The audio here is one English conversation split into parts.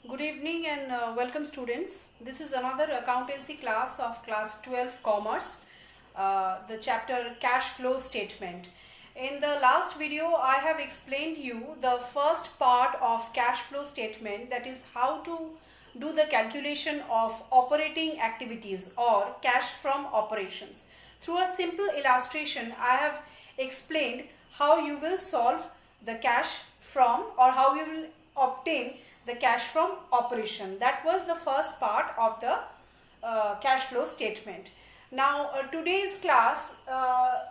Good evening and welcome students. This is another accountancy class of class 12 commerce, the chapter cash flow statement. In the last video I have explained you the first part of cash flow statement, that is how to do the calculation of operating activities or cash from operations. Through a simple illustration I have explained how you will solve the cash from, or how you will obtain the cash from operation. That was the first part of the cash flow statement. Now today's class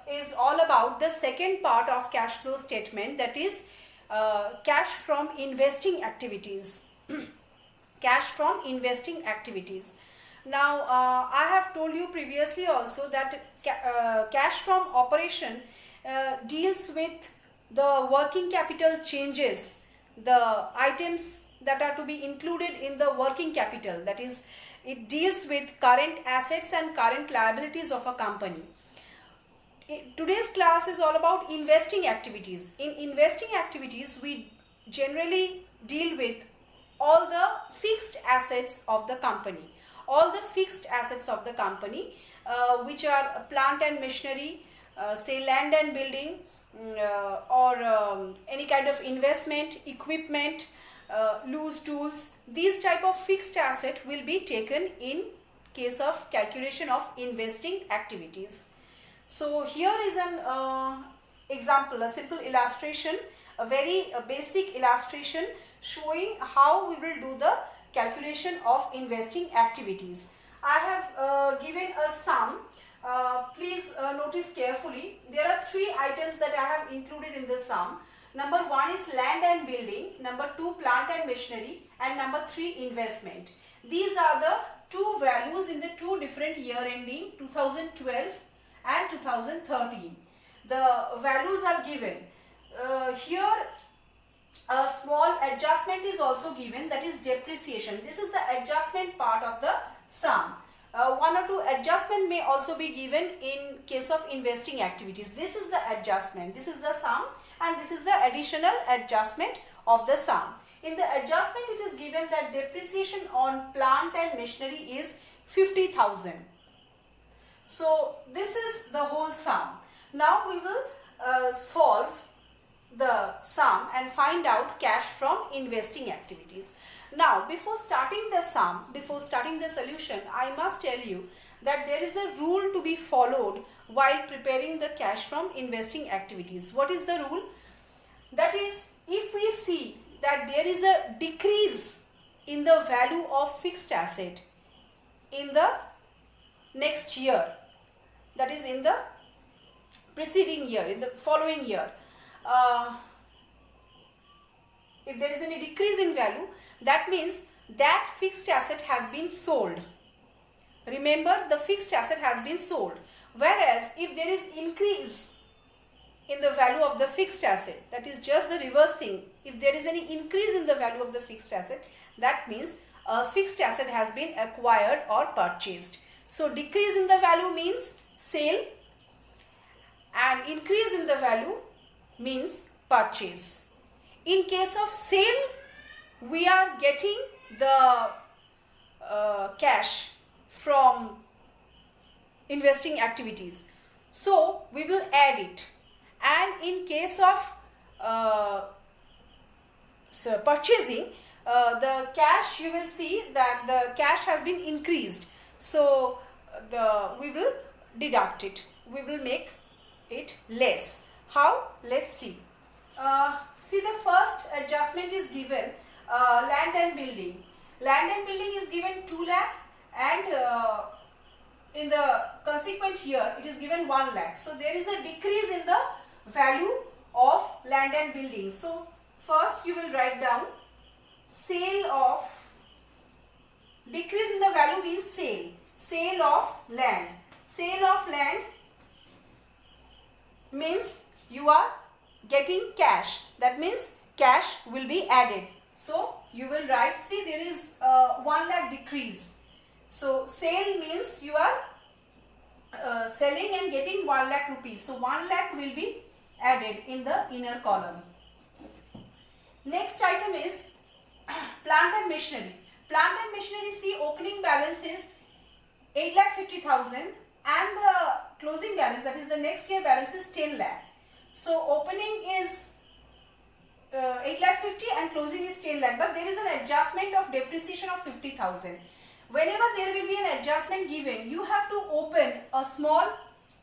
is all about the second part of cash flow statement, that is cash from investing activities. Cash from investing activities. Now I have told you previously also that cash from operation deals with the working capital changes, the items that are to be included in the working capital, that is, it deals with current assets and current liabilities of a company. Today's class is all about investing activities. In investing activities we generally deal with all the fixed assets of the company. All the fixed assets of the company which are plant and machinery, say land and building, or any kind of investment, equipment, loose tools. These type of fixed asset will be taken in case of calculation of investing activities. So here is an example, a simple illustration, a very basic illustration showing how we will do the calculation of investing activities. I have given a sum. Please notice carefully. There are three items that I have included in the sum. Number 1 is land and building, number 2 plant and machinery, and number 3 investment. These are the two values in the two different year ending 2012 and 2013. The values are given. Here a small adjustment is also given, that is depreciation. This is the adjustment part of the sum. One or two adjustment may also be given in case of investing activities. This is the adjustment, this is the sum, and this is the additional adjustment of the sum. In the adjustment it is given that depreciation on plant and machinery is 50,000. So this is the whole sum. Now we will solve the sum and find out cash from investing activities. Now before starting the sum, before starting the solution, I must tell you that there is a rule to be followed while preparing the cash from investing activities. What is the rule? That is, if we see that there is a decrease in the value of fixed asset in the next year, that is in the preceding year, in the following year, if there is any decrease in value, that means that fixed asset has been sold. Remember, the fixed asset has been sold. Whereas if there is increase in the value of the fixed asset, that is just the reverse thing. If there is any increase in the value of the fixed asset, that means a fixed asset has been acquired or purchased. So decrease in the value means sale, and increase in the value means purchase. In case of sale, we are getting the cash from investing activities, so we will add it. And in case of purchasing, the cash, you will see that the cash has been increased, so we will deduct it, we will make it less. How? Let's see. See, the first adjustment is given land and building. Land and building is given 2 lakh, and in the consequent year it is given 1 lakh. So there is a decrease in the value of land and building. So first you will write down sale of, decrease in the value means sale, sale of land. Sale of land means you are getting cash, that means cash will be added. So you will write, see, there is 1 lakh decrease. So sale means you are selling and getting 1 lakh rupees. So 1 lakh will be added in the inner column. Next item is plant and machinery. Plant and machinery, see, opening balance is 8,50,000 and the closing balance, that is the next year balance, is 10 lakh. So opening is 8,50,000 and closing is 10 lakh, but there is an adjustment of depreciation of 50,000. Whenever there will be an adjustment given, you have to open a small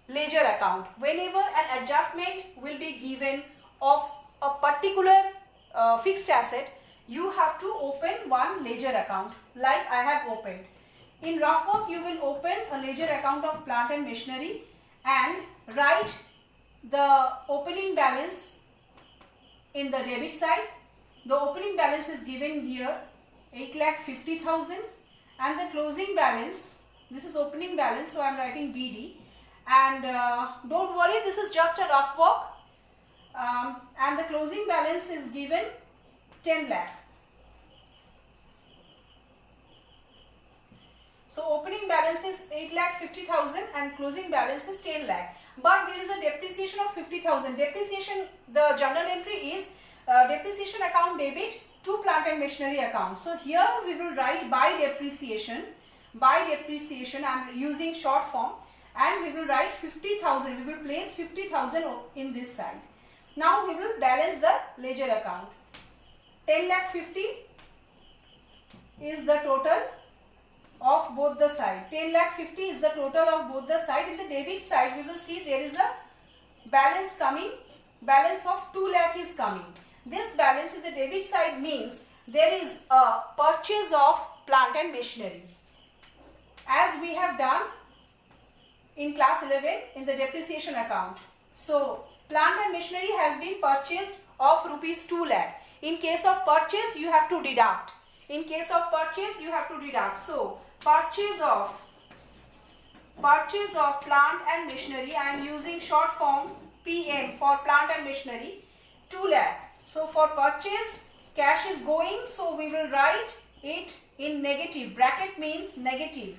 ledger account. Whenever an adjustment will be given of a particular fixed asset, you have to open one ledger account like I have opened. In rough work, you will open a ledger account of plant and machinery and write the opening balance in the debit side. The opening balance is given here 8,50,000 and the closing balance, this is opening balance, so I am writing BD, and don't worry, this is just a rough work, and the closing balance is given 10 lakh. So opening balance is 8,50,000 and closing balance is 10 lakh. But there is a depreciation of 50,000. Depreciation, the journal entry is depreciation account debit to plant and machinery account. So here we will write by depreciation. By depreciation, I am using short form, and we will write 50,000. We will place 50,000 in this side. Now we will balance the ledger account. 10,50,000 is the total of both the side. 10,50,000 is the total of both the side. In the debit side, we will see there is a balance coming. Balance of 2 lakh is coming. This balance in the debit side means there is a purchase of plant and machinery, as we have done in class 11 in the depreciation account. So plant and machinery has been purchased of rupees 2 lakh. In case of purchase, you have to deduct. In case of purchase, you have to deduct. So purchase of plant and machinery, I am using short form PM for plant and machinery, 2 lakh. So for purchase, cash is going, so we will write it in negative. Bracket means negative.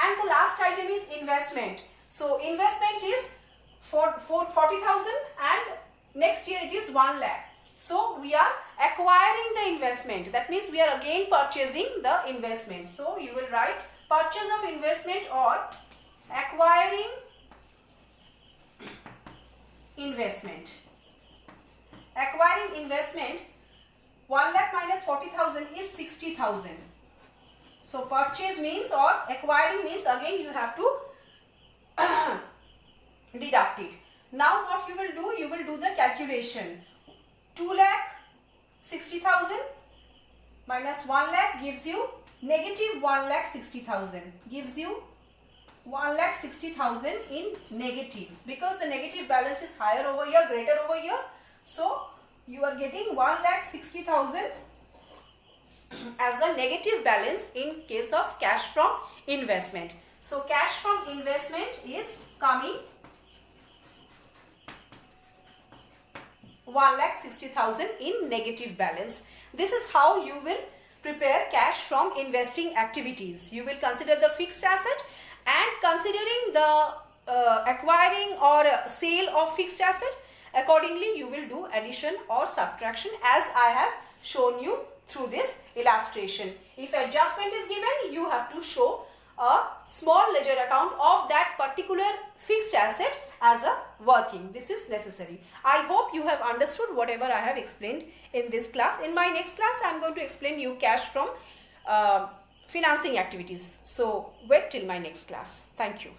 And the last item is investment. So investment is for 40,000 and next year it is 1 lakh. So we are acquiring the investment. That means we are again purchasing the investment. So you will write purchase of investment or acquiring investment. Acquiring investment, 1 lakh minus 40,000 is 60,000. So purchase means, or acquiring means, again you have to deduct it. Now what you will do, you will do the calculation. 2 lakh 60,000 minus 1 lakh gives you negative 1 lakh 60,000. Gives you 1 lakh 60,000 in negative, because the negative balance is higher over here, greater over here. So you are getting 1 lakh 60,000 as the negative balance in case of cash from investment. So cash from investment is coming 1,60,000 in negative balance. This is how you will prepare cash from investing activities. You will consider the fixed asset, and considering the acquiring or sale of fixed asset, accordingly you will do addition or subtraction as I have shown you through this illustration. If adjustment is given, you have to show a small ledger account of that particular fixed asset as a working. This is necessary. I hope you have understood whatever I have explained in this class. In my next class, I am going to explain you cash from financing activities. So wait till my next class. Thank you.